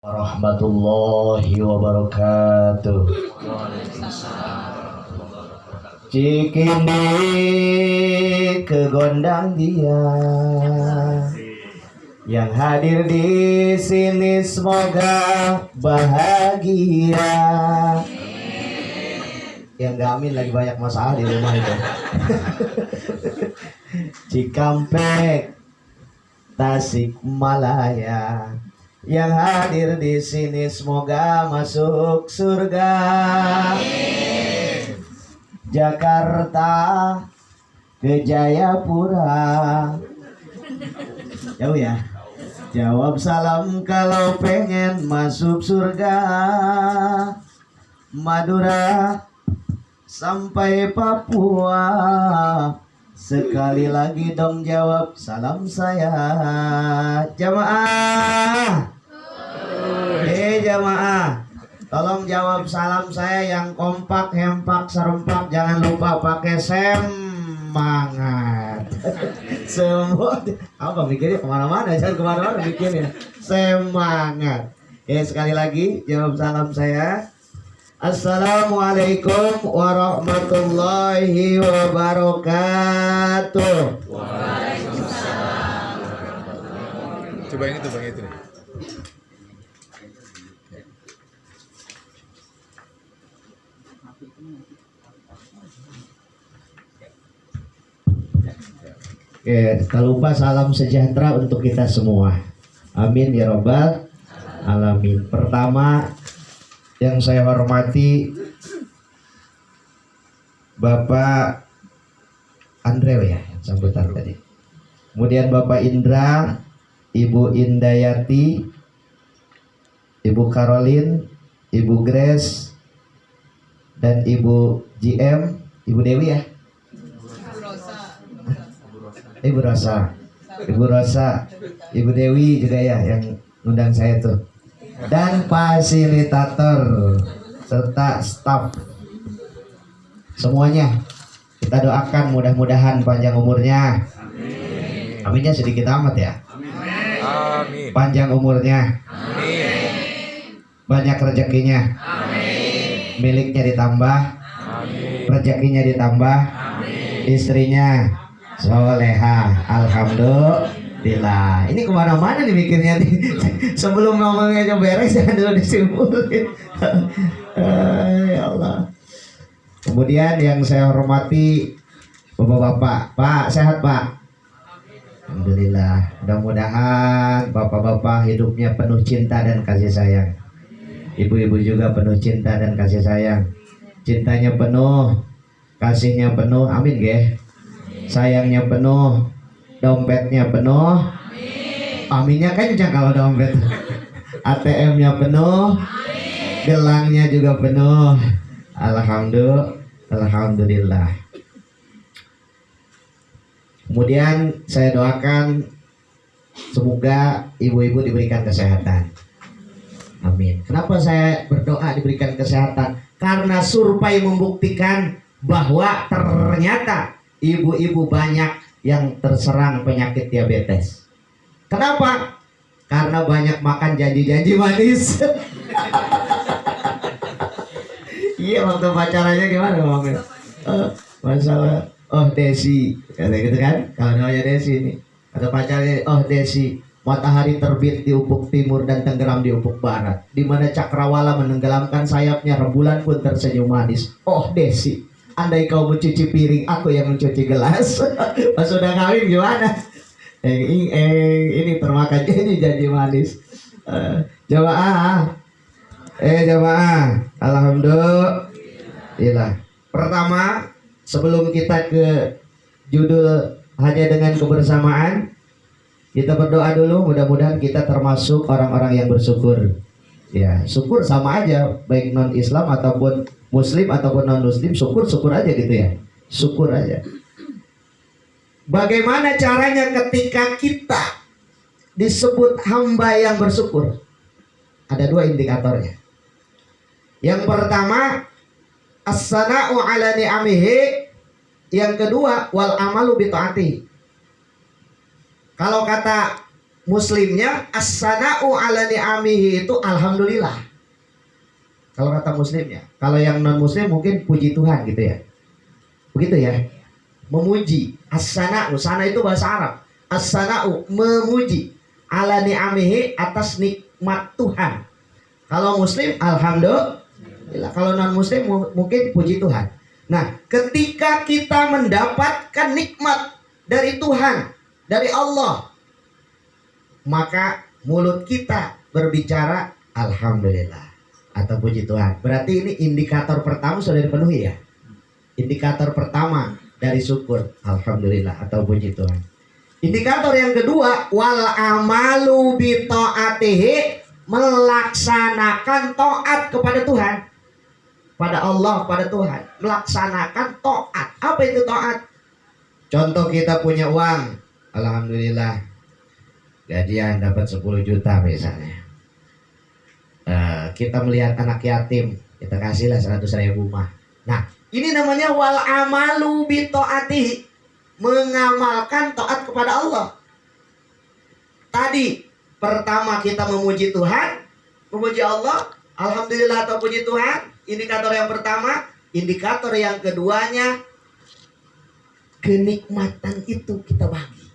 Warahmatullahi wabarakatuh. Cikini kegondang dia yang hadir di sini semoga bahagia. Yang gak amin lagi banyak masalah di rumah itu. Cikampek, Tasikmalaya, yang hadir di sini semoga masuk surga. Jakarta ke Jayapura, jauh ya. Jawab salam kalau pengen masuk surga. Madura sampai Papua, sekali lagi dong jawab salam saya. Jamaah, jamaah, tolong jawab salam saya yang kompak, hempak, serempak. Jangan lupa pakai semangat. Semua apa mikirnya kemana-mana, jangan kemana-mana mikirnya. Semangat. Sekali lagi jawab salam saya. Assalamualaikum warahmatullahi wabarakatuh. Waalaikumsalam warahmatullahi. Coba yang itu bang, itu nih. Tak lupa salam sejahtera untuk kita semua. Amin ya robbal alamin. Pertama yang saya hormati Bapak Andrew ya, sambutan tadi. Kemudian Bapak Indra, Ibu Indayati, Ibu Caroline, Ibu Grace, dan Ibu GM, Ibu Dewi ya. Ibu Rosa, Ibu Rosa, Ibu Dewi juga ya yang undang saya tuh. Dan fasilitator serta staf semuanya kita doakan mudah-mudahan panjang umurnya. Aminnya sedikit amat ya. Amin. Panjang umurnya. Amin. Banyak rezekinya. Amin. Miliknya ditambah. Amin. Rezekinya ditambah. Amin. Istrinya soleha. Alhamdulillah. Ini kemana-mana nih mikirnya nih. Sebelum ngomongnya coba beres jangan dulu disimpulin. Ya Allah. Kemudian yang saya hormati bapak-bapak. Pak sehat Pak? Alhamdulillah. Mudah-mudahan bapak-bapak hidupnya penuh cinta dan kasih sayang. Ibu-ibu juga penuh cinta dan kasih sayang. Cintanya penuh, kasihnya penuh. Amin ge. Sayangnya penuh, dompetnya penuh. Aminnya kencang kalau dompet. ATM-nya penuh. Gelangnya juga penuh. Alhamdulillah. Kemudian saya doakan semoga ibu-ibu diberikan kesehatan. Amin. Kenapa saya berdoa diberikan kesehatan? Karena survei membuktikan bahwa ternyata ibu-ibu banyak yang terserang penyakit diabetes. Kenapa? Karena banyak makan janji-janji manis. Iya, waktu pacarannya gimana ngomongnya? Masalah, Desi, kata gitu kan? Kalau namanya Desi ini, kata pacarnya, Desi, matahari terbit di ufuk timur dan tenggelam di ufuk barat, di mana cakrawala menenggelamkan sayapnya, rembulan pun tersenyum manis. Oh Desi, andai kau mencuci piring, aku yang mencuci gelas. Pas sudah kawin gimana? Ini termakan janji manis. Jamaah, alhamdulillah. Pertama, sebelum kita ke judul hanya dengan kebersamaan, kita berdoa dulu. Mudah-mudahan kita termasuk orang-orang yang bersyukur. Ya, syukur sama aja, baik non Islam ataupun Muslim ataupun non Muslim, syukur aja gitu ya. Syukur aja. Bagaimana caranya ketika kita disebut hamba yang bersyukur? Ada dua indikatornya. Yang pertama, as-sana'u ala ni'amihi. Yang kedua, wal amalu bi ta'ati. Kalau kata muslimnya as-sana'u ala ni'amihi itu alhamdulillah. Kalau kata muslimnya. Kalau yang non muslim mungkin puji Tuhan gitu ya. Begitu ya. Memuji. As-sana'u, sana itu bahasa Arab. As-sana'u, memuji ala ni'amihi, atas nikmat Tuhan. Kalau muslim alhamdulillah. Kalau non muslim mungkin puji Tuhan. Nah, ketika kita mendapatkan nikmat dari Tuhan, dari Allah, maka mulut kita berbicara alhamdulillah atau puji Tuhan. Berarti ini indikator pertama sudah dipenuhi ya. Indikator pertama dari syukur alhamdulillah atau puji Tuhan. Indikator yang kedua, wal amalu bi taatihi, melaksanakan taat kepada Tuhan, pada Allah, pada Tuhan, melaksanakan taat. Apa itu taat? Contoh, kita punya uang, alhamdulillah, gajian dapat 10 juta misalnya. Kita melihat anak yatim, kita kasihlah 100.000 mah. Nah, ini namanya wal amalu bi taatihi, mengamalkan taat kepada Allah. Tadi pertama kita memuji Tuhan, memuji Allah, alhamdulillah atau puji Tuhan, indikator yang pertama. Indikator yang keduanya, kenikmatan itu kita bagi.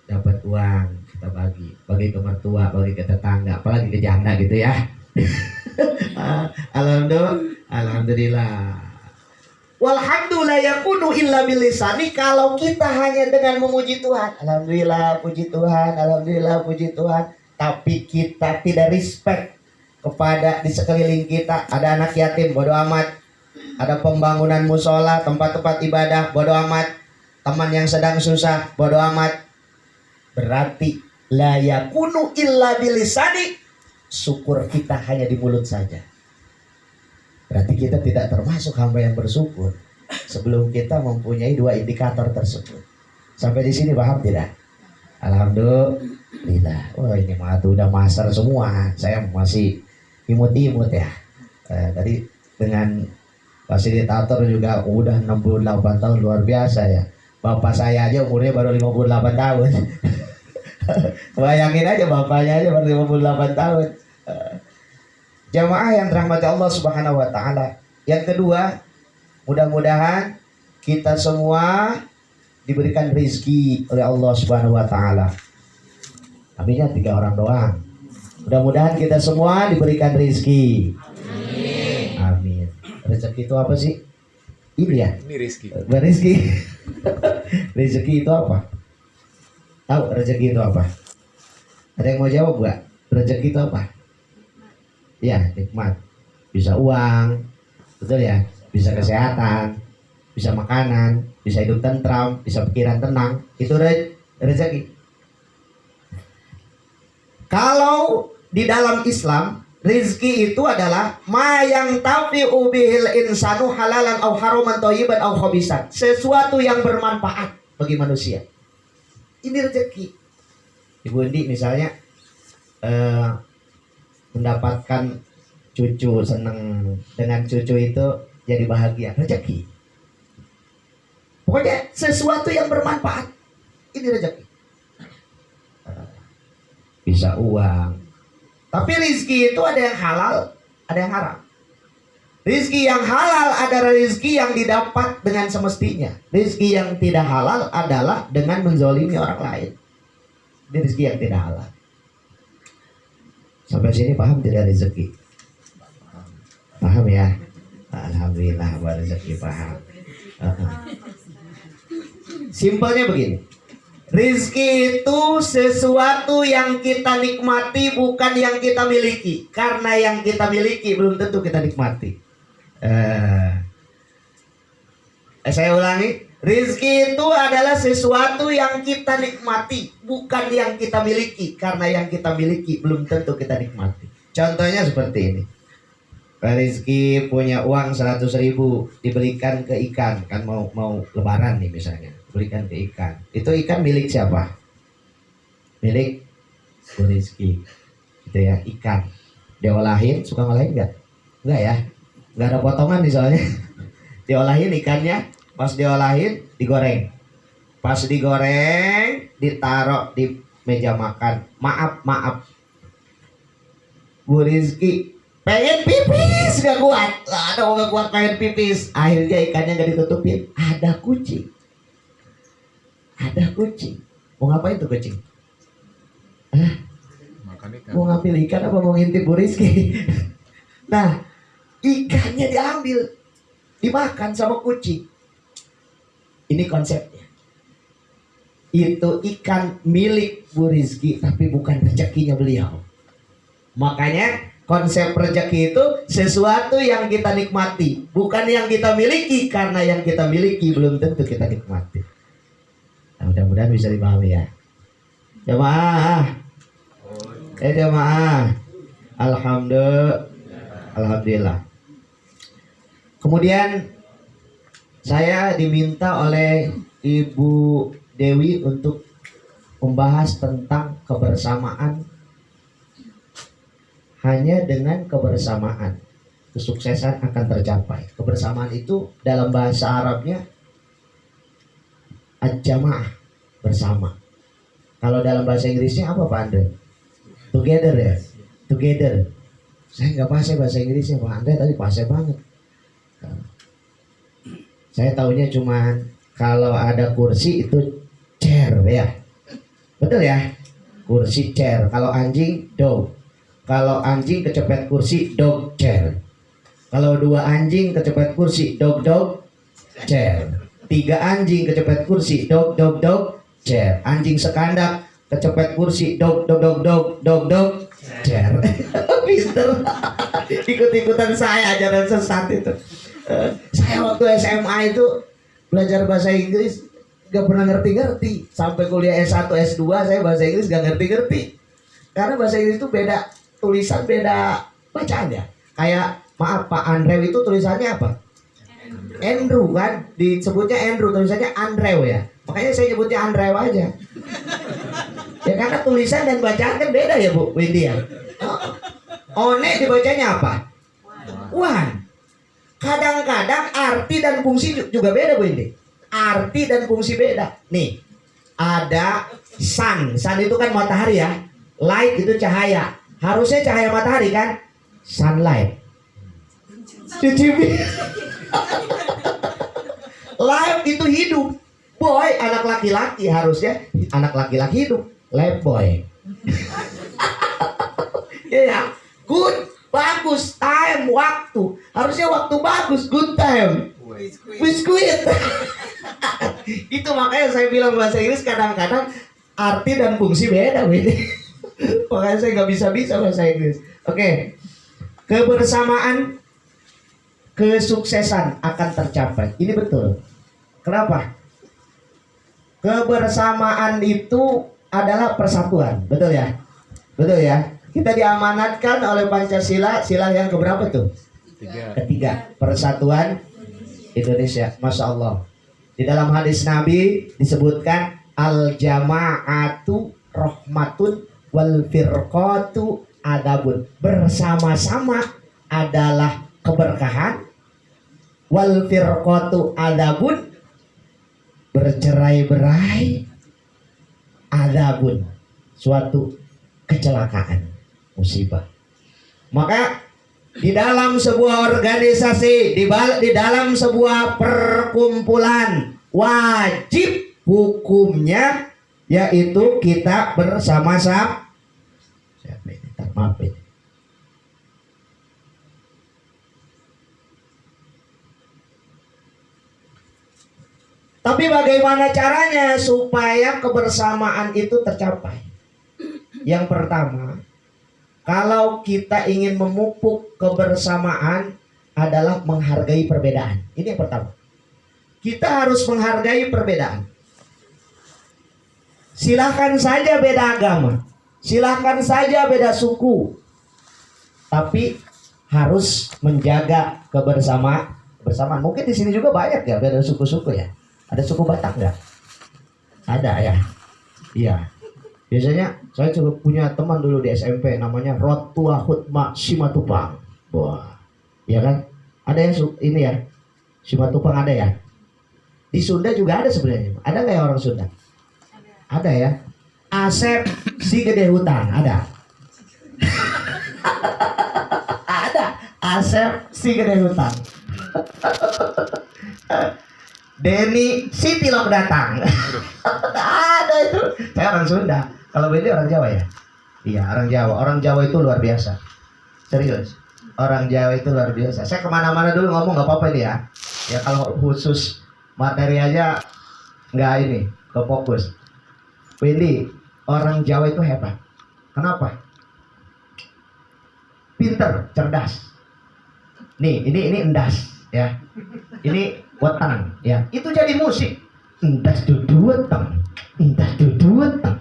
Dapat uang kita bagi ke mertua, bagi ke tetangga, apalagi ke janda gitu ya. Alhamdulillah. Walhamdulillah yakunu illa bilisani, kalau kita hanya dengan memuji Tuhan, alhamdulillah puji Tuhan, alhamdulillah puji Tuhan, tapi kita tidak respect kepada di sekeliling kita. Ada anak yatim, bodo amat. Ada pembangunan musola, tempat-tempat ibadah, bodo amat. Teman yang sedang susah, bodo amat. Berarti la yakunu illa bilisani, syukur kita hanya di mulut saja. Berarti kita tidak termasuk hamba yang bersyukur sebelum kita mempunyai dua indikator tersebut. Sampai di sini paham tidak? Alhamdulillah. Oh, ini mah udah master semua. Saya masih imut-imut ya. Tadi dengan fasilitator juga udah 68 tahun, luar biasa ya. Bapak saya aja umurnya baru 58 tahun. Bayangin aja bapaknya aja baru 58 tahun. Jamaah yang dirahmati Allah Subhanahu wa taala. Yang kedua, mudah-mudahan kita semua diberikan rezeki oleh Allah Subhanahu wa taala. Aminnya 3 orang doang. Mudah-mudahan kita semua diberikan rezeki. Amin. Amin. Rezeki itu apa sih? Ini ya? Ini rezeki. Rezeki. Rezeki itu apa? Tahu rezeki itu apa? Ada yang mau jawab enggak? Rezeki itu apa? Ya, nikmat. Bisa uang, betul ya? Bisa kesehatan, bisa makanan, bisa hidup tentram, bisa pikiran tenang. Itu rezeki. Kalau di dalam Islam, rezeki itu adalah ma yang tafi'u bihil insanu halalan au haraman thayyiban au khabisan. Sesuatu yang bermanfaat bagi manusia. Ini rezeki. Ibu Endi misalnya mendapatkan cucu, seneng dengan cucu itu, jadi bahagia, rezeki. Pokoknya sesuatu yang bermanfaat, ini rezeki. Bisa uang, tapi rezeki itu ada yang halal, ada yang haram. Rezeki yang halal adalah rezeki yang didapat dengan semestinya. Rezeki yang tidak halal adalah dengan menzalimi orang lain. Ini rezeki yang tidak halal. Sampai sini paham tidak rezeki? Paham ya? Alhamdulillah, rezeki paham. Simpelnya begini. Rezeki itu sesuatu yang kita nikmati, bukan yang kita miliki. Karena yang kita miliki belum tentu kita nikmati. Saya ulangi. Rezeki itu adalah sesuatu yang kita nikmati, bukan yang kita miliki. Karena yang kita miliki belum tentu kita nikmati. Contohnya seperti ini. Rezeki punya uang 100.000, dibelikan ke ikan. Kan mau lebaran nih misalnya, belikan ke ikan. Itu ikan milik siapa? Milik rezeki. Gitu ya, ikan. Diolahin, suka ngolahin enggak? Enggak ya? Enggak ada potongan nih soalnya. Diolahin ikannya. Pas diolahin, digoreng. Pas digoreng, ditaruh di meja makan. Maaf, Bu Rizky pengen pipis gak kuat. Aduh gak kuat pengen pipis. Akhirnya ikannya gak ditutupin. Ada kucing. Mau ngapain tuh kucing? Makan ikan. Mau ngambil ikan apa mau ngintip Bu Rizky? Nah, ikannya diambil, dimakan sama kucing. Ini konsepnya. Itu ikan milik Bu Rizky, tapi bukan rezekinya beliau. Makanya konsep rezeki itu sesuatu yang kita nikmati, bukan yang kita miliki, karena yang kita miliki belum tentu kita nikmati. Nah, mudah-mudahan bisa dipahami ya. Jamaah. Jamaah. Alhamdulillah. Kemudian saya diminta oleh Ibu Dewi untuk membahas tentang kebersamaan. Hanya dengan kebersamaan kesuksesan akan tercapai. Kebersamaan itu dalam bahasa Arabnya al-jamaah, bersama. Kalau dalam bahasa Inggrisnya apa Pak Andre? Together ya? Together. Saya nggak paham bahasa Inggrisnya Pak Andre, tadi paham banget. Saya taunya cuman kalau ada kursi itu chair ya. Betul ya? Kursi chair. Kalau anjing dog. Kalau anjing kecepet kursi dog chair. Kalau 2 anjing kecepet kursi dog chair. 3 anjing kecepet kursi dog chair. Anjing sekandak kecepet kursi dog chair. Pinter. Ikut-ikutan saya ajaran sesat itu. Saya waktu SMA itu belajar bahasa Inggris gak pernah ngerti-ngerti. Sampai kuliah S1, S2 saya bahasa Inggris gak ngerti-ngerti. Karena bahasa Inggris itu beda tulisan, beda bacaannya. Kayak maaf Pak Andrew itu tulisannya apa? Andrew kan, disebutnya Andrew, tulisannya Andrew ya. Makanya saya nyebutnya Andrew aja. Ya karena tulisan dan bacaan kan beda ya Bu Windy ya. One dibacanya apa? One. Kadang-kadang arti dan fungsi juga beda Bu Windy. Arti dan fungsi beda. Nih, ada sun. Sun itu kan matahari ya. Light itu cahaya. Harusnya cahaya matahari kan? Sunlight. Life itu hidup. Boy, anak laki-laki, harusnya anak laki-laki hidup. Life boy. Ya, good, bagus, time, waktu. Harusnya waktu bagus, good time. Biskuit. Itu makanya saya bilang bahasa Inggris kadang-kadang arti dan fungsi beda. Makanya saya nggak bisa bahasa Inggris. Oke. Kebersamaan, kesuksesan akan tercapai. Ini betul. Kenapa? Kebersamaan itu adalah persatuan. Betul ya? Betul ya? Kita diamanatkan oleh Pancasila. Sila yang keberapa tuh? Ketiga. Persatuan Indonesia. Masya Allah. Di dalam hadis Nabi disebutkan al-jama'atu rahmatun wal firqatu adabun. Bersama-sama adalah keberkahan. Wal firqatu adabun. Bercerai-berai adabun. Suatu kecelakaan, musibah. Maka di dalam sebuah organisasi, di dalam sebuah perkumpulan, wajib hukumnya yaitu kita bersama-sama. Maaf ini. Tapi bagaimana caranya supaya kebersamaan itu tercapai? Yang pertama, kalau kita ingin memupuk kebersamaan adalah menghargai perbedaan. Ini yang pertama. Kita harus menghargai perbedaan. Silahkan saja beda agama. Silahkan saja beda suku. Tapi harus menjaga kebersamaan. Mungkin di sini juga banyak ya beda suku-suku ya. Ada suku Batak nggak? Ada ya. Iya. Biasanya saya juga punya teman dulu di SMP namanya Rotua Hutma Simatupang. Wah, iya kan? Ada yang ini ya, Simatupang ada ya. Di Sunda juga ada sebenarnya. Ada nggak yang orang Sunda? Ada ya. Asep si gede hutang ada. Ada. Asep si gede hutang. Denny si pilok datang. Ada itu. Saya orang Sunda. Kalau Benny orang Jawa ya? Iya, orang Jawa. Orang Jawa itu luar biasa. Serius. Orang Jawa itu luar biasa. Saya kemana-mana dulu ngomong nggak apa-apa ini ya. Ya kalau khusus materi aja nggak ini, nggak fokus. Benny, orang Jawa itu hebat. Kenapa? Pinter, cerdas. Nih, ini endas ya. Ini wetang ya. Itu jadi musik. Endas dudu wetang. Endas dudu wetang.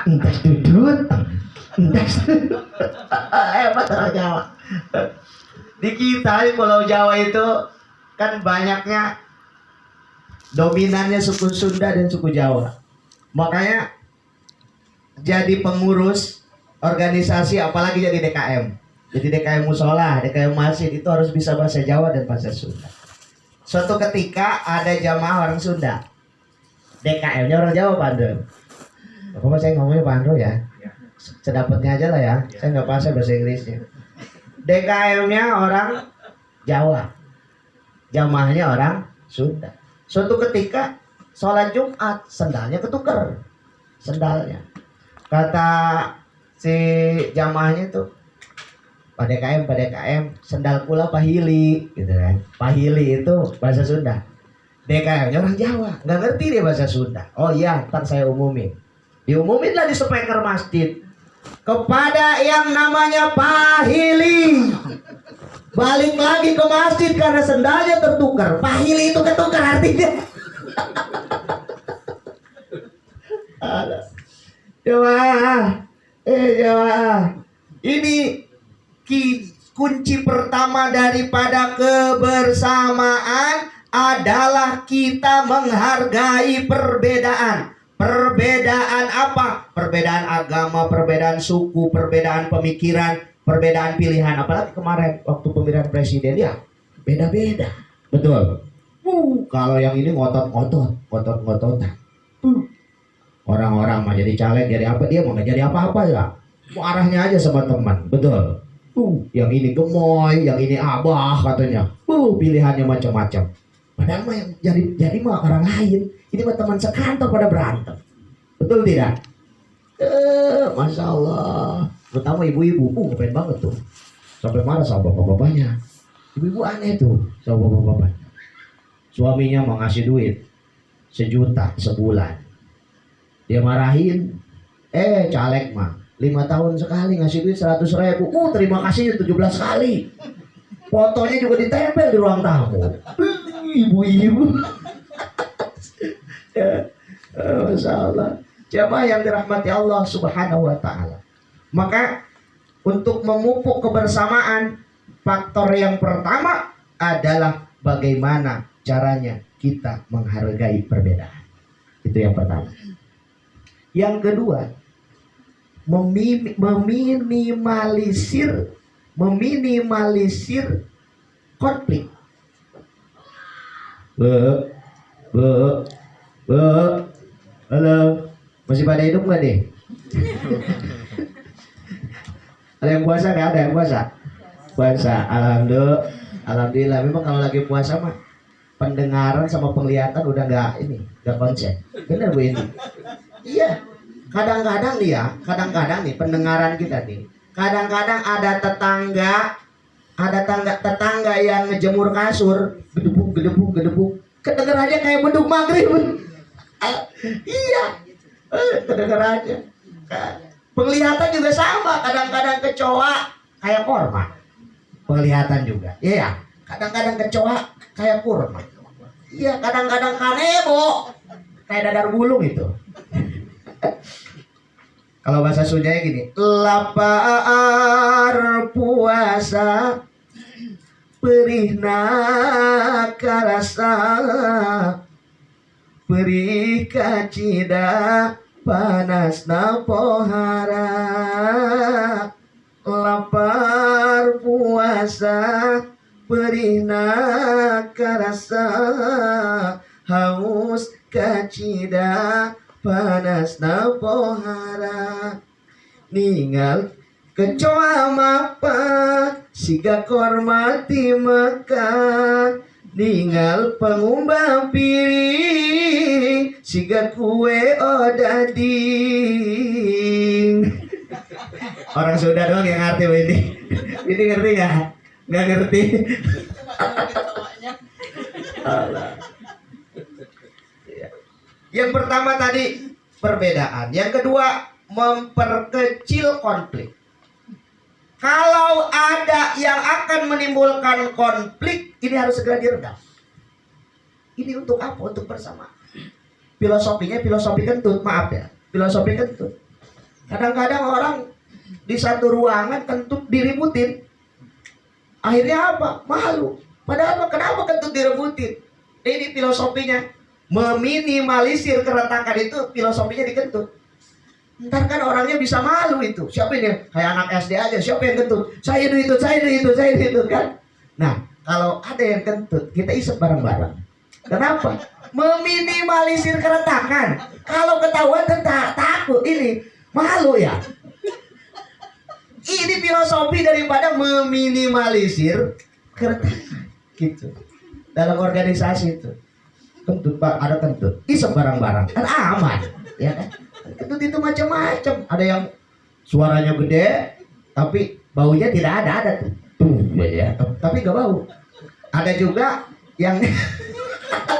Endas dudu wetang. Endas. Hebat orang Jawa. Di kita di Pulau Jawa itu kan banyaknya dominannya suku Sunda dan suku Jawa. Makanya jadi pengurus organisasi apalagi jadi DKM. Jadi DKM musola, DKM masjid itu harus bisa bahasa Jawa dan bahasa Sunda. Suatu ketika ada jamaah orang Sunda. DKM-nya orang Jawa, Pak Andro. Apa saya ngomongnya Pak Andro ya? Sedapatnya aja lah ya. Saya nggak paham bahasa Inggrisnya. DKM-nya orang Jawa. Jamaahnya orang Sunda. Suatu ketika sholat Jumat, sendalnya ketukar. Sendalnya. Kata si jamaahnya tuh, Pak DKM, sendal kula pahili, gitu kan. Pahili itu bahasa Sunda. DKM-nya orang Jawa, nggak ngerti dia bahasa Sunda. Oh iya, ntar saya umumin. Diumumin lah di speaker masjid. Kepada yang namanya pahili, balik lagi ke masjid karena sendalnya tertukar. Pahili itu ketukar artinya. Jemaah, ini kunci pertama daripada kebersamaan adalah kita menghargai perbedaan. Perbedaan apa? Perbedaan agama, perbedaan suku, perbedaan pemikiran, perbedaan pilihan. Apalagi kemarin waktu pemilihan presiden ya beda-beda. Betul. Kalau yang ini ngotot-ngototan. Orang-orang mah jadi caleg, jadi apa, dia mau nggak jadi apa-apa ya. Mau arahnya aja sama teman. Betul. Yang ini gemoy, yang ini abah katanya. Pilihannya macam-macam. Padahal mah yang jadi mah orang lain. Ini mah teman sekantor pada berantem. Betul tidak? Masya Allah. Terutama ibu-ibu, ngapain banget tuh. Sampai marah sama bapak-bapaknya. Ibu-ibu aneh tuh sama bapak-bapaknya. Suaminya mau ngasih duit 1 juta sebulan. Dia marahin. Caleg mah 5 tahun sekali ngasih duit 100.000. Terima kasih 17 kali. Fotonya juga ditempel di ruang tamu. Ibu-ibu. Masya Allah. Jamaah yang dirahmati Allah Subhanahu wa ta'ala. Maka untuk memupuk kebersamaan, faktor yang pertama adalah bagaimana caranya kita menghargai perbedaan. Itu yang pertama. Yang kedua, meminimalisir konflik. Halo, masih pada hidup nggak nih? Ada yang puasa nggak? Ada yang puasa? Puasa, alhamdulillah. Memang kalau lagi puasa mah pendengaran sama penglihatan udah nggak konsen. Benar Bu ini? Iya. Kadang-kadang nih pendengaran kita nih. Kadang-kadang ada tetangga yang ngejemur kasur, gedebuk. Kedengerannya kayak beduk maghrib. Iya, kedengar aja. Penglihatan juga sama. Kadang-kadang kecoa kayak korma. Penglihatan juga. Iya. Kadang-kadang kecoa kayak kurma. Iya. Kadang-kadang kanebo kayak dadar bulung itu. Kalau bahasa Sundanya gini, lapar puasa perihna karasa perih kacida panasna pohara. Lapar puasa perihna karasa haus kacida panas na pohara ningal kecoa mapa siga kormati maka ningal pengumbang piring siga kue odading. Orang Sunda doang yang ngerti ini ngerti nggak ngerti. Allah. Yang pertama tadi perbedaan, yang kedua memperkecil konflik. Kalau ada yang akan menimbulkan konflik, ini harus segera diredam. Ini untuk apa? Untuk bersama. Filosofinya filosofi kentut, maaf ya. Filosofi kentut. Kadang-kadang orang di satu ruangan kentut diributin. Akhirnya apa? Malu. Padahal kenapa kentut direbutin? Ini filosofinya. Meminimalisir keretakan itu filosofinya di kentut. Ntar kan orangnya bisa malu itu. Siapa ini? Kayak anak SD aja. Siapa yang kentut? Saya itu kan. Nah, kalau ada yang kentut, kita isep bareng-bareng. Kenapa? Meminimalisir keretakan. Kalau ketahuan takut ini. Malu ya. Ini filosofi daripada meminimalisir keretakan. Gitu. Dalam organisasi itu. Kentut Pak, ada kentut. Isep bareng-bareng. Kan aman. Ya kan? Kentut itu macam-macam. Ada yang suaranya gede, tapi baunya tidak ada tuh. Ya. Tapi gak bau. Ada juga yang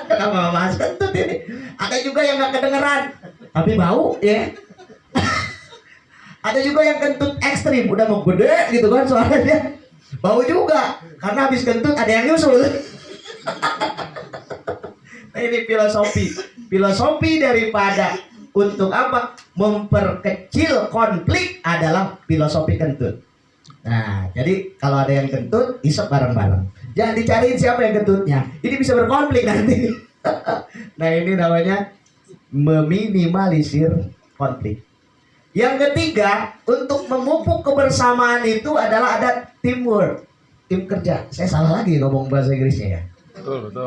kenapa mas kentut ini? Ada juga yang gak kedengeran, tapi bau ya. Ada juga yang kentut ekstrim, udah mau gede gitu kan suaranya. Bau juga, karena habis kentut ada yang nyusul. Nah, ini filosofi daripada untuk apa? Memperkecil konflik adalah filosofi kentut. Nah, jadi kalau ada yang kentut, isep bareng-bareng. Jangan dicariin siapa yang kentutnya. Ini bisa berkonflik nanti. Nah, ini namanya meminimalisir konflik. Yang ketiga, untuk memupuk kebersamaan itu adalah ada teamwork, tim kerja. Saya salah lagi ngomong bahasa Inggrisnya ya.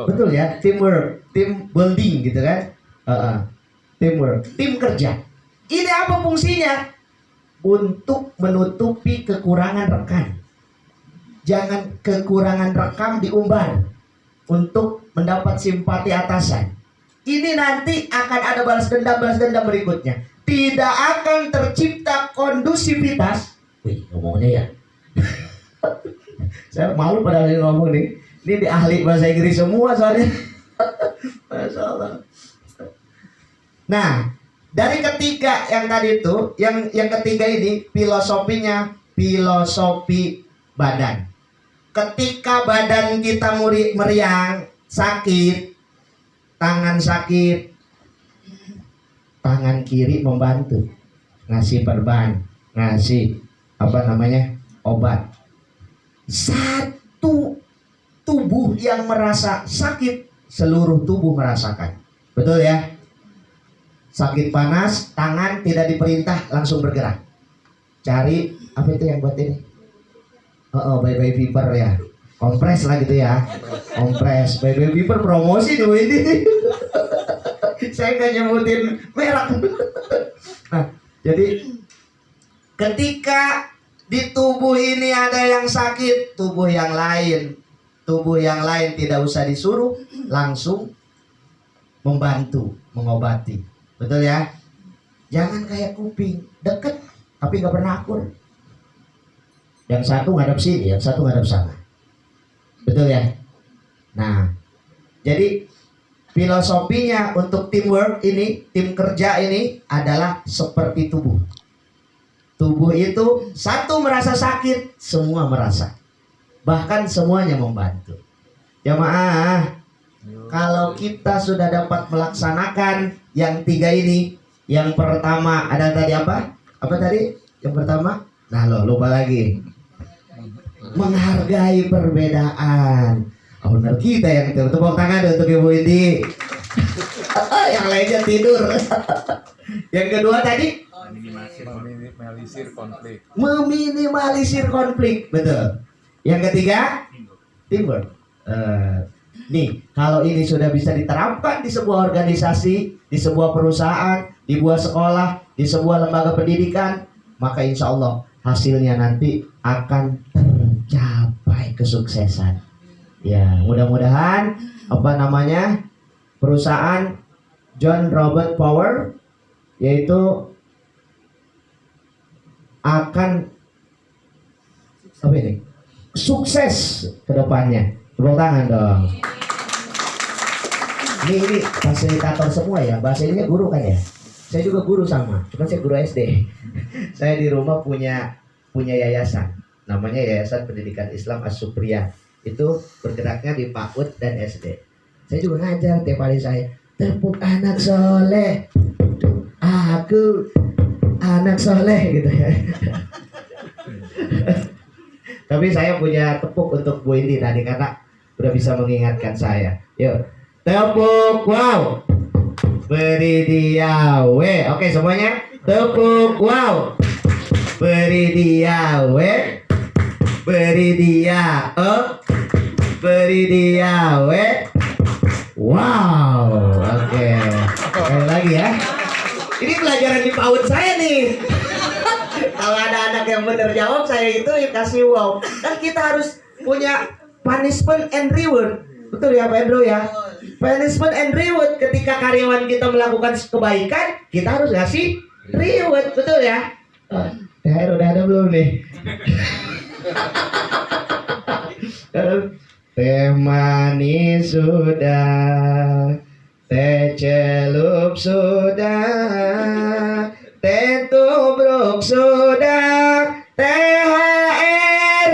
Betul ya, teamwork, team building gitu kan. Teamwork, tim kerja. Ini apa fungsinya? Untuk menutupi kekurangan rekan. Jangan kekurangan rekan diumbar untuk mendapat simpati atasan. Ini nanti akan ada balas dendam berikutnya. Tidak akan tercipta kondusivitas. Wih, ngomongnya ya. Saya malu pada ngomong nih. Ini di ahli bahasa Inggris semua soalnya. Masya Allah. Nah, dari ketiga yang tadi itu, yang ketiga ini filosofinya filosofi badan. Ketika badan kita meriang, sakit, tangan sakit, tangan kiri membantu, ngasih perban, ngasih obat. Satu tubuh yang merasa sakit, seluruh tubuh merasakan. Betul ya? Sakit panas, tangan tidak diperintah, langsung bergerak. Cari, apa itu yang buat ini? Bye-bye Viper ya. Kompres lah gitu ya. Kompres, Bye-bye Viper promosi dulu ini. Saya nggak nyebutin merek. Nah, jadi ketika di tubuh ini ada yang sakit, tubuh yang lain tidak usah disuruh, langsung membantu, mengobati. Betul ya? Jangan kayak kuping, deket tapi nggak pernah akur. Yang satu ngadep sini, yang satu ngadep sana. Betul ya? Nah, jadi filosofinya untuk teamwork ini, tim kerja ini adalah seperti tubuh. Tubuh itu satu merasa sakit, semua merasa. Bahkan semuanya membantu. Jamaah, kalau kita sudah dapat melaksanakan yang tiga ini, yang pertama ada tadi apa? Apa tadi? Yang pertama? Nah lupa lagi. Menghargai perbedaan. Oh, benar kita yang itu. Tepuk tangan untuk Ibu Indi. Yang lainnya tidur. Yang kedua tadi? Meminimalisir konflik. Betul. Yang ketiga? Teamwork. Nih, kalau ini sudah bisa diterapkan di sebuah organisasi, di sebuah perusahaan, di sebuah sekolah, di sebuah lembaga pendidikan, maka insya Allah hasilnya nanti akan tercapai kesuksesan. Ya, mudah-mudahan perusahaan John Robert Power yaitu akan sukses ke depannya. Tepuk tangan dong. Ini fasilitator semua ya. Bahasa ininya guru kan ya. Saya juga guru sama. Cuma saya guru SD. Saya di rumah punya yayasan. Namanya Yayasan Pendidikan Islam As-Supriyah. Itu bergeraknya di PAUD dan SD. Saya juga ngajar tiap hari saya. Tepuk anak soleh. Aku anak soleh gitu ya. Tapi saya punya tepuk untuk Bu Indi tadi karena udah bisa mengingatkan saya. Yuk, tepuk wow. Beri dia we. Oke semuanya, tepuk wow. Beri dia we. Beri dia beri dia we. Wow. Oke. Sekali lagi ya. Ini pelajaran di PAUD saya nih. Kalau ada anak yang benar jawab, saya itu kasih wow. Dan kita harus punya punishment and reward. Betul ya Pak Endro ya? Punishment and reward. Ketika karyawan kita melakukan kebaikan, kita harus kasih reward. Betul ya? THR udah ada belum nih? Teh manis sudah, teh celup sudah, teh tubruk sudah, THR.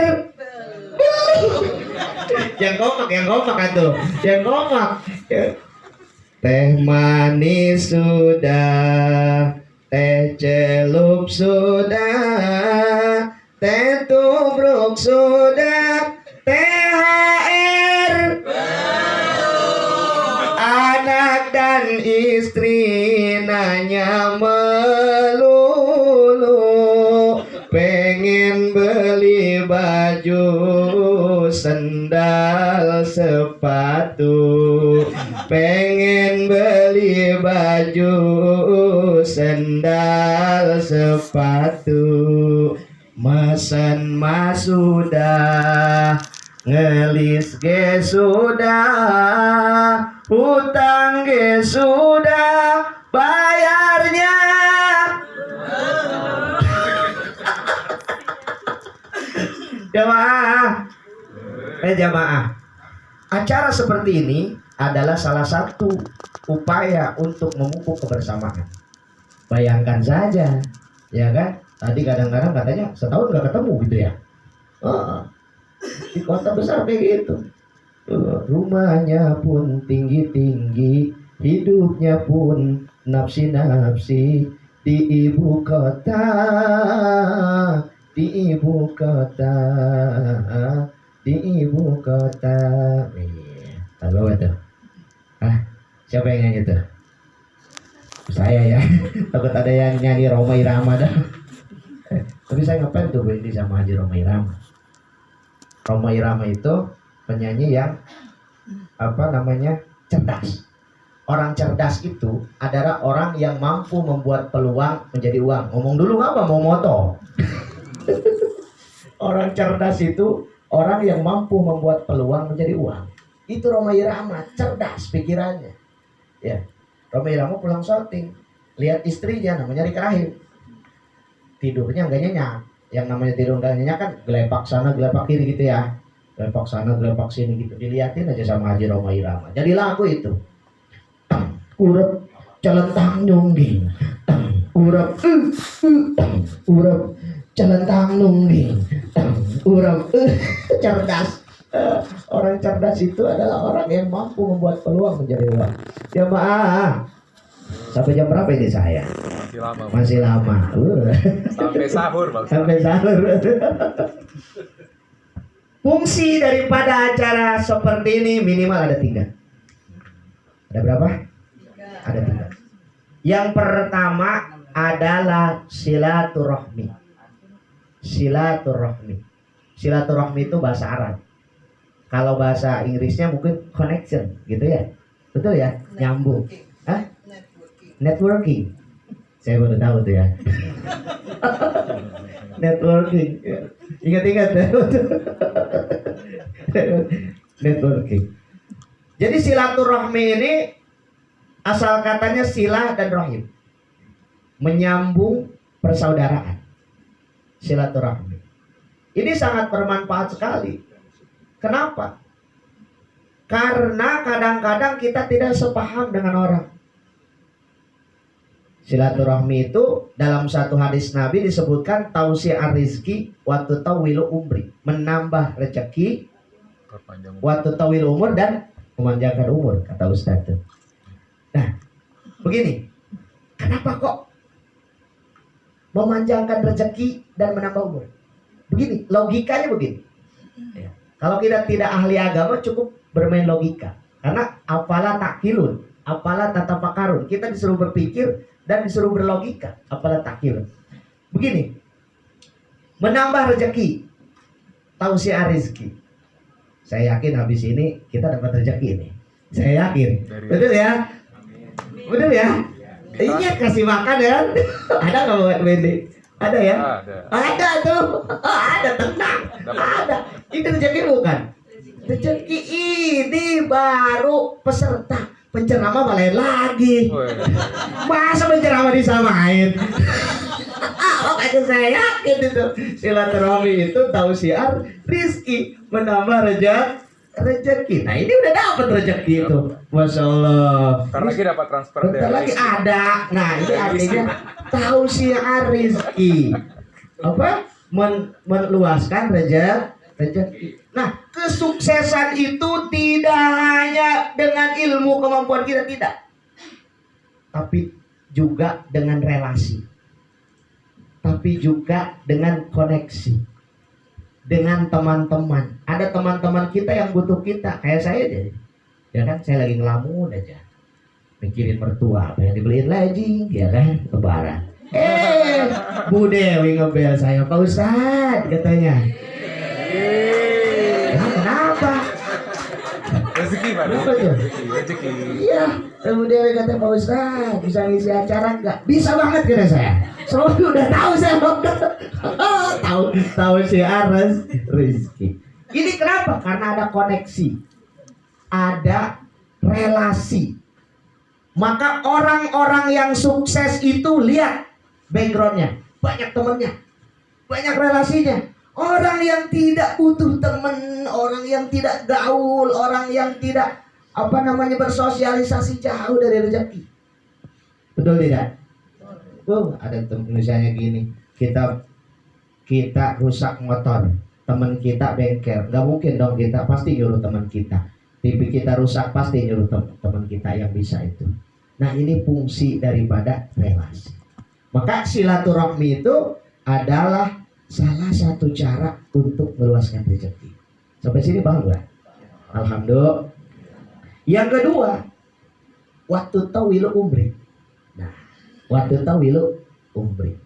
Yang kompak atuh. Yang kompak. Teh manis sudah, teh celup sudah, teh tubruk sudah, THR. Anak dan istri nanya melulu, pengen beli baju, sendal, sepatu. Pengen beli baju, sendal, sepatu. Mesen mas sudah, ngelis ge sudah, hutang ge sudah, bayarnya. Jamaah. Acara seperti ini adalah salah satu upaya untuk memupuk kebersamaan. Bayangkan saja, ya kan? Tadi kadang-kadang katanya setahun nggak ketemu gitu ya. Di kota besar kayak gitu. Rumahnya pun tinggi-tinggi, hidupnya pun nafsi-nafsi di ibu kota, di ibu kota, di ibu kota. Halo itu. Siapa yang nyanyi tuh? Saya ya. Takut ada yang nyanyi Roma Irama dah. Tapi saya ngapain tuh berhenti sama Haji Roma Irama? Roma Irama itu penyanyi yang cerdas. Orang cerdas itu adalah orang yang mampu membuat peluang menjadi uang. Ngomong dulu apa mau moto? Orang cerdas itu orang yang mampu membuat peluang menjadi uang. Itu Roma Irama, cerdas pikirannya. Ya, Roma Irama pulang syuting, lihat istrinya namanya Rika Rahim. Tidurnya enggak nyenyak. Yang namanya tidur enggak nyenyak kan gelepak sana gelepak kiri gitu ya. Gelepak sana gelepak sini gitu. Dilihatin aja sama Haji Roma Irama. Jadi lagu itu. Urep celentang nyungging. Urep urep celentang nungging. Urep cerdas. Orang cerdas itu adalah orang yang mampu membuat peluang menjadi uang. Jamaah. Sampai jam berapa ini saya? Masih lama. Sampai sahur, Bang. Sampai sahur. Fungsi daripada acara seperti ini minimal ada 3. Ada berapa? Ada 3. Yang pertama adalah silaturahmi. Silaturahmi. Silaturahmi itu bahasa Arab. Kalau bahasa Inggrisnya mungkin connection gitu ya. Betul ya? Nyambung. Hah? Networking. Saya baru tahu tuh ya. Networking. Ingat-ingat ya. Networking. Jadi silaturahmi ini asal katanya silah dan rahim. Menyambung persaudaraan. Silaturahmi. Ini sangat bermanfaat sekali. Kenapa? Karena kadang-kadang kita tidak sepaham dengan orang. Silaturahmi itu dalam satu hadis Nabi disebutkan tausi'ar rizki waktu tawilu umri, menambah rezeki waktu tawilu umur dan memanjangkan umur, kata Ustaz. Nah, begini, kenapa kok memanjangkan rezeki dan menambah umur? Begini, logikanya begini. Ya. Kalau kita tidak ahli agama cukup bermain logika, karena apalah takkilun, apalah tatafakarun, kita disuruh berpikir dan disuruh berlogika, apalah takkilun. Begini, menambah rezeki, tausi'ar rizki. Saya yakin habis ini kita dapat rezeki ini. Saya yakin, betul ya? Betul ya? Iya, kasih makan ya. Ada nggak buat Wendy? Ada ya? Ada tuh. Ada, tenang. Ada. Ini rezeki bukan? Rezeki ini baru peserta. Penceramah malah lagi. Masa penceramah disamain? Makanya saya yakin itu silaturahmi itu tausi'ar rizki, menambah rezeki. Nah ini udah dapat rezeki itu, masya Allah. Ntar lagi dapat transfer Bentar lagi ada. Nah ini artinya tausi'ar rizki, apa? Meluaskan rezeki. Nah kesuksesan itu tidak hanya dengan ilmu kemampuan kita, tidak, tapi juga dengan relasi, tapi juga dengan koneksi dengan teman-teman. Ada teman-teman kita yang butuh kita, kayak saya deh. Ya kan, saya lagi ngelamun aja, mikirin mertua, pengen dibeliin lagi, ya kan, lebaran. Bu Dewi ngebel saya, Pak Ustadz, katanya. Kenapa? Rezeki Pak. Rezeki. Iya, Bu Dewi kata, Pak Ustadz, bisa ngisi acara nggak? Bisa banget, kata saya. Soalnya udah tahu saya tahu si Aras rezeki. Ini kenapa? Karena ada koneksi, ada relasi. Maka orang-orang yang sukses itu lihat backgroundnya, banyak temennya, banyak relasinya. Orang yang tidak butuh temen, orang yang tidak gaul, orang yang tidak bersosialisasi jauh dari rezeki. Betul tidak? Ada misalnya gini, kita rusak motor, teman kita bengkel, nggak mungkin dong kita pasti nyuruh teman kita. TV kita rusak pasti nyuruh teman kita yang bisa itu. Nah ini fungsi daripada relasi. Maka silaturahmi itu adalah salah satu cara untuk meluaskan rezeki. Sampai sini paham nggak? Alhamdulillah. Yang kedua, waktu tawilu umri. Nah, waktu tawilu umri,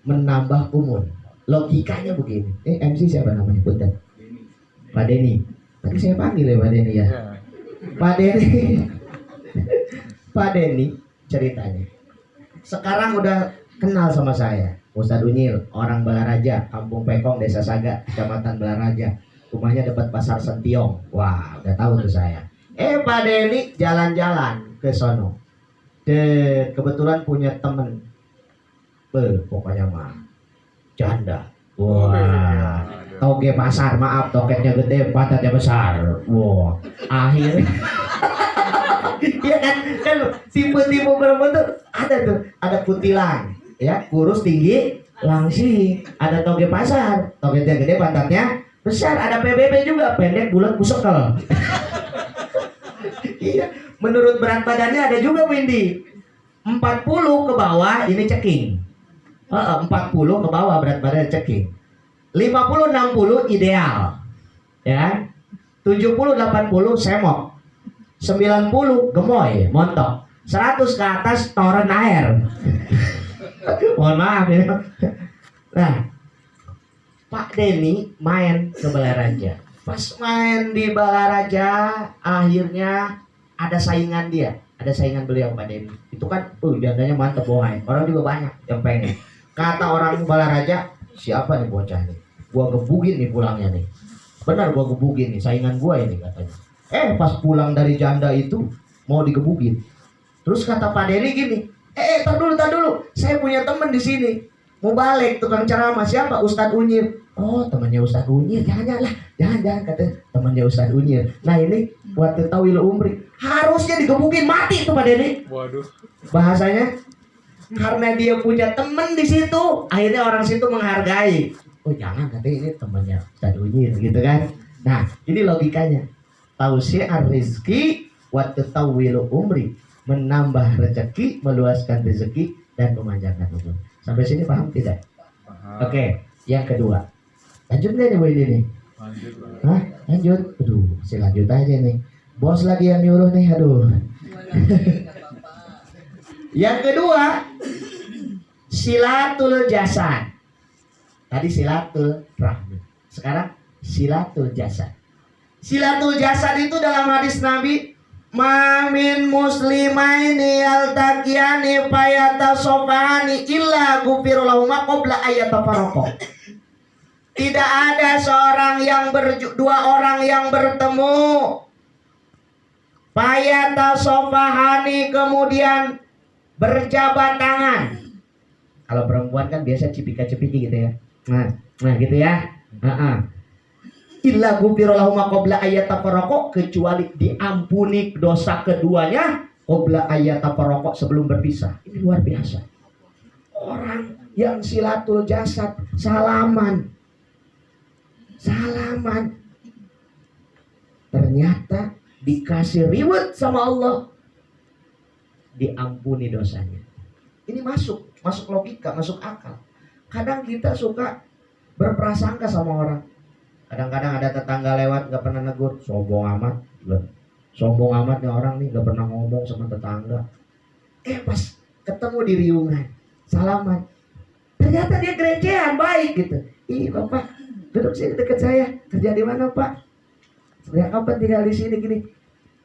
menambah umur. Logikanya begini. MC siapa namanya? Punten. Pak Denny. Tadi saya panggil ya Pak Denny ya. Pak Denny. Pak Denny ceritanya. Sekarang udah kenal sama saya. Ustadz Unyil, orang Balaraja, Kampung Pekong, Desa Saga, Kecamatan Balaraja. Rumahnya dekat Pasar Sentiong. Wah, udah tahu tuh saya. Pak Denny jalan-jalan ke sono. Kebetulan punya temen, pokoknya mah janda. Wah, toge pasar, maaf, toketnya gede, pantatnya besar. Wah, akhirnya, ya kan tipe-tipe perempuan tuh ada kuntilan, ya, kurus tinggi, langsing. Ada toge pasar, toketnya gede, pantatnya besar. Ada PBB juga, pendek, bulat, busekel. Iya, menurut berat badannya ada juga Windy 40 ke bawah ini ceking. 40 ke bawah berat badan ceking. 50-60 ideal. Ya. 70-80 semok. 90 gemoy, montok. 100 ke atas toren air. Mohon maaf ya. Nah, Pak Denny main ke Balaraja. Pas main di Balaraja, akhirnya ada saingan dia, ada saingan beliau Pak Denny. Itu kan, jandanya mantep bohai. Orang juga banyak yang pengen. Kata orang Balaraja, siapa nih bocah nih? Gua gebugin nih pulangnya nih. Benar gua gebugin nih, saingan gua ini katanya. Pas pulang dari janda itu mau digebugin. Terus kata Pak Denny gini, tar dulu. Saya punya temen di sini. Mau balik tukang ceramah, siapa? Ustadz Unyir. Oh, temannya Ustadz Unyir. Jangan kata temannya Ustadz Unyir. Nah ini buat tawil umri. Harusnya digebukin mati tuh Pak Denny. Waduh. Bahasanya karena dia punya temen di situ, akhirnya orang situ menghargai. Oh jangan, katanya ini temannya Ustadz Unyir gitu kan. Nah ini logikanya. Tausi'ar rizki wa tawil umri. Menambah rezeki, meluaskan rezeki, dan memanjangkan umur. Sampai sini paham tidak? Paham. Oke, yang kedua. Lanjut nggak nih Bu ini nih? Lanjut, Pak. Hah? Lanjut? Aduh, masih lanjut aja nih. Bos lagi yang nyuruh nih, aduh. Yang kedua, silatul jasad. Tadi silatul rahmi. Sekarang silatul jasad. Silatul jasad itu dalam hadis Nabi, Mamin muslimaini yaltaqiyani fayatasofani illa ghufira lahuma qabla ayatafarraqa. Tidak ada dua orang yang bertemu fayatasofahani kemudian berjabat tangan. Kalau perempuan kan biasa cipika-cipiki gitu ya. Nah gitu ya. Illa ghufira lahuma qabla ayatafarraqa, kecuali diampuni dosa keduanya qabla ayatafarraqa, sebelum berpisah. Ini luar biasa. Orang yang silatul jasad, salaman. Ternyata dikasih reward sama Allah, diampuni dosanya. Ini masuk logika, masuk akal. Kadang kita suka berprasangka sama orang. Kadang-kadang ada tetangga lewat gak pernah negur, sombong amat nih orang nih, gak pernah ngomong sama tetangga. Pas ketemu di riungan, salaman, ternyata dia gerecehan, baik gitu. Ih Bapak, duduk sini dekat saya, kerja di mana Pak? Sejak kapan tinggal di sini gini?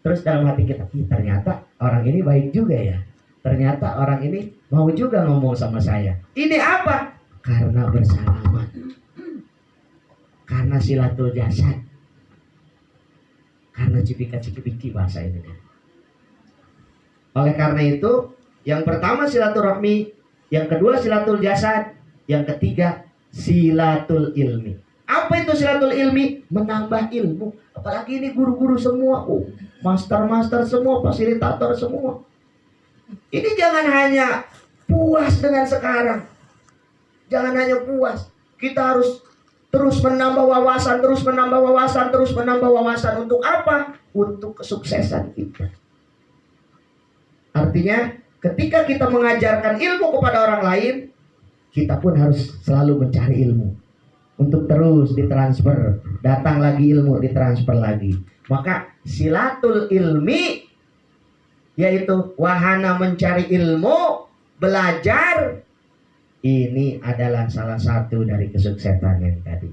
Terus dalam hati kita, ternyata orang ini baik juga ya. Ternyata orang ini mau juga ngomong sama saya. Ini apa? Karena bersalaman. Karena silatul jasad, karena cipika-cipiki bahasa ini kan. Oleh karena itu, yang pertama silaturahmi, yang kedua silatul jasad, yang ketiga silatul ilmi. Apa itu silatul ilmi? Menambah ilmu. Apalagi ini guru-guru semua, master-master semua, fasilitator semua. Ini jangan hanya puas dengan sekarang, jangan hanya puas. Kita harus terus menambah wawasan. Untuk apa? Untuk kesuksesan kita. Artinya ketika kita mengajarkan ilmu kepada orang lain, kita pun harus selalu mencari ilmu untuk terus ditransfer. Datang lagi ilmu, ditransfer lagi. Maka silatul ilmi, yaitu wahana mencari ilmu, belajar, ini adalah salah satu dari kesuksesan yang tadi.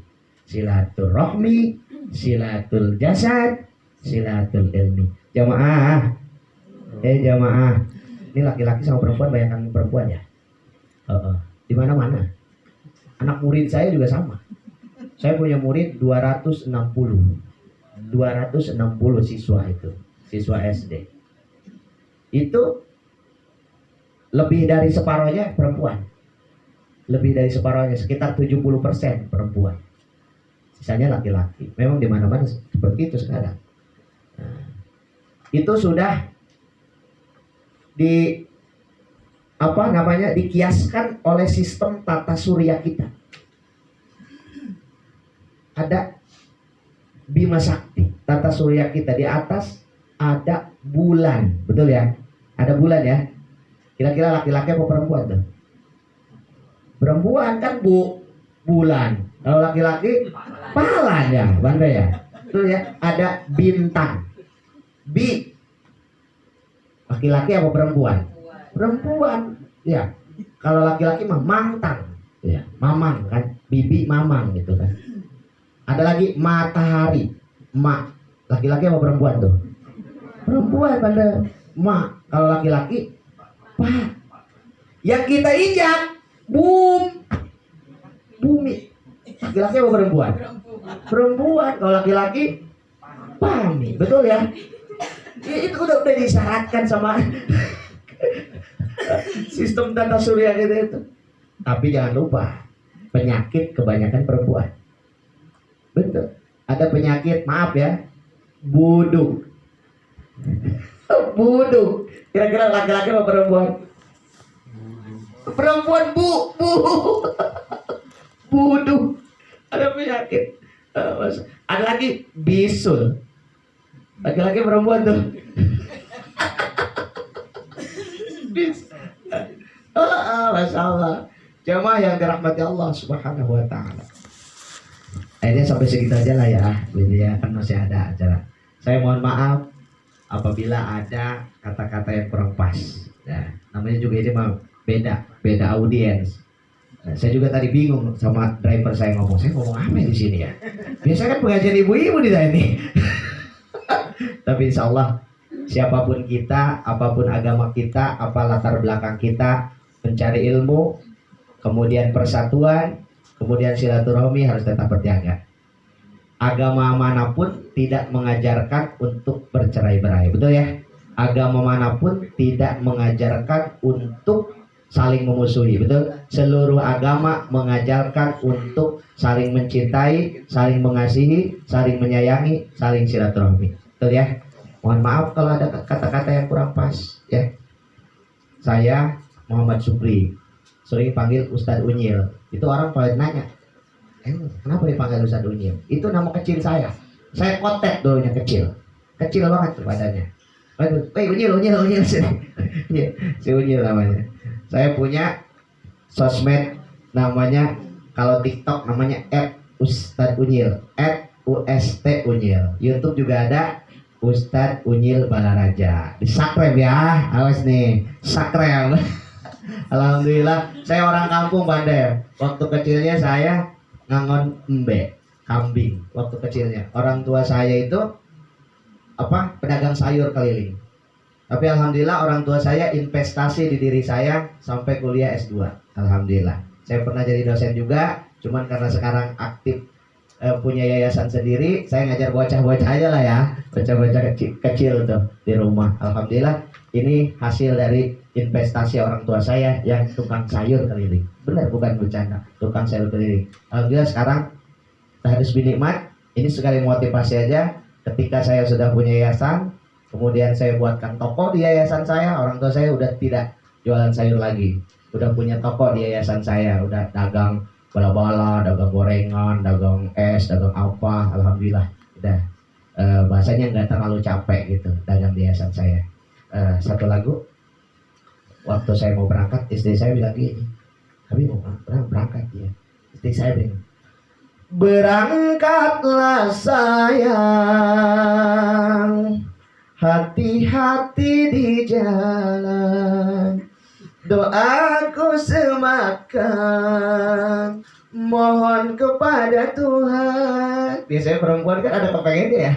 Silaturahmi, silatul jasad, silatul ilmi. Jamaah. Jamaah. Ini laki-laki sama perempuan, bayangkan perempuan ya. Di mana-mana. Anak murid saya juga sama. Saya punya murid 260 siswa itu. Siswa SD. Itu lebih dari separohnya perempuan. Lebih dari separohnya, sekitar 70% perempuan. Sisanya laki-laki. Memang di mana-mana seperti itu sekarang. Nah, itu sudah dikiaskan oleh sistem tata surya kita. Ada Bima Sakti, tata surya kita, di atas ada bulan, betul ya? Ada bulan ya. Kira-kira laki-laki apa perempuan tuh? Perempuan kan bulan. Kalau laki-laki palan ya, Banda ya. Betul ya? Ada bintang. Laki-laki apa perempuan? Perempuan. Ya. Kalau laki-laki mah mangtang. Ya, mamang kan. Bibi mamang gitu kan. Ada lagi matahari, mak. Laki-laki apa perempuan tuh? Perempuan pada mak. Kalau laki-laki pak. Yang kita injak bumi. Laki-laki apa perempuan? Perempuan. Kalau laki-laki pami. Betul ya? Ya itu udah disyaratkan sama sistem tata surya itu. Tapi jangan lupa, penyakit kebanyakan perempuan. Betul. Ada penyakit, maaf ya, buduk. Buduk. Kira-kira laki-laki apa perempuan? Perempuan buduk. Ada penyakit. Ada lagi bisul. Laki-laki perempuan tuh. Masya Allah. Jamaah yang dirahmati Allah Subhanahu wa ta'ala. Akhirnya sampai segitu aja lah ya. Ini ya kan masih ada acara. Saya mohon maaf apabila ada kata-kata yang kurang pas. Ya, namanya juga ini mah beda audiens. Nah, saya juga tadi bingung sama driver saya ngomong apa di sini ya? Biasanya kan pengajian ibu-ibu di sini. Tapi insya Allah siapapun kita, apapun agama kita, apa latar belakang kita, mencari ilmu, kemudian persatuan, kemudian silaturahmi harus tetap berjaga. Agama manapun tidak mengajarkan untuk bercerai-berai, betul ya? Agama manapun tidak mengajarkan untuk saling memusuhi, betul? Seluruh agama mengajarkan untuk saling mencintai, saling mengasihi, saling menyayangi, saling silaturahmi, betul ya? Mohon maaf kalau ada kata-kata yang kurang pas ya. Saya Muhammad Supri, sering panggil Ustadz Unyil. Itu orang paling nanya, kenapa dipanggil Ustadz Unyil? Itu nama kecil saya. Saya kontak dulunya kecil banget tuh badannya. Unyil sini. Si Unyil namanya. Saya punya sosmed namanya, kalau TikTok namanya @ustadzunyil, @ust unyil. YouTube juga ada Ustadz Unyil Balaraja. Di subscribe ya, awas nih, subscribe. Alhamdulillah, saya orang kampung Bandar. Waktu kecilnya saya ngangon kambing. Waktu kecilnya, orang tua saya itu pedagang sayur keliling. Tapi alhamdulillah orang tua saya investasi di diri saya sampai kuliah S2. Alhamdulillah. Saya pernah jadi dosen juga, cuman karena sekarang aktif punya yayasan sendiri, saya ngajar bocah-bocah aja lah ya, bocah-bocah kecil tuh di rumah. Alhamdulillah, ini hasil dari investasi orang tua saya yang tukang sayur keliling. Benar, bukan bercanda, tukang sayur keliling. Alhamdulillah sekarang harus binikmat. Ini sekali motivasi aja. Ketika saya sudah punya yayasan, kemudian saya buatkan toko di yayasan saya, orang tua saya udah tidak jualan sayur lagi, udah punya toko di yayasan saya, udah dagang bala-bala, dagang gorengan, dagang es, dagang apa. Alhamdulillah udah bahasanya nggak terlalu capek gitu dagang di yayasan saya. Satu lagu, waktu saya mau berangkat, istri saya bilang gini, kami mau berangkat ya. Istri saya bilang, berangkatlah sayang, hati-hati di jalan, doaku semakan, mohon kepada Tuhan. Biasanya perempuan kan ada kepengennya ya.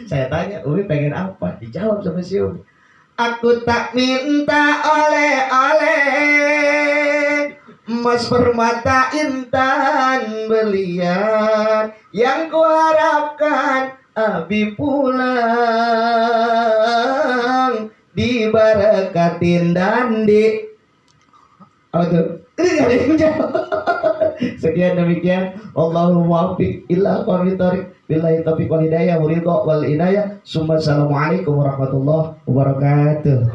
Saya tanya, Umi pengen apa? Dijawab sama si Umi, aku tak minta oleh-oleh, emas permata intan berlian, yang kuharapkan Abi pulang diberkatin dan di sekian demikian. Allahumma waffiq illa aqwamit thoriq, billahi taufiq wal hidayah, wa ridha wal inayah. Assalamualaikum warahmatullahi wabarakatuh.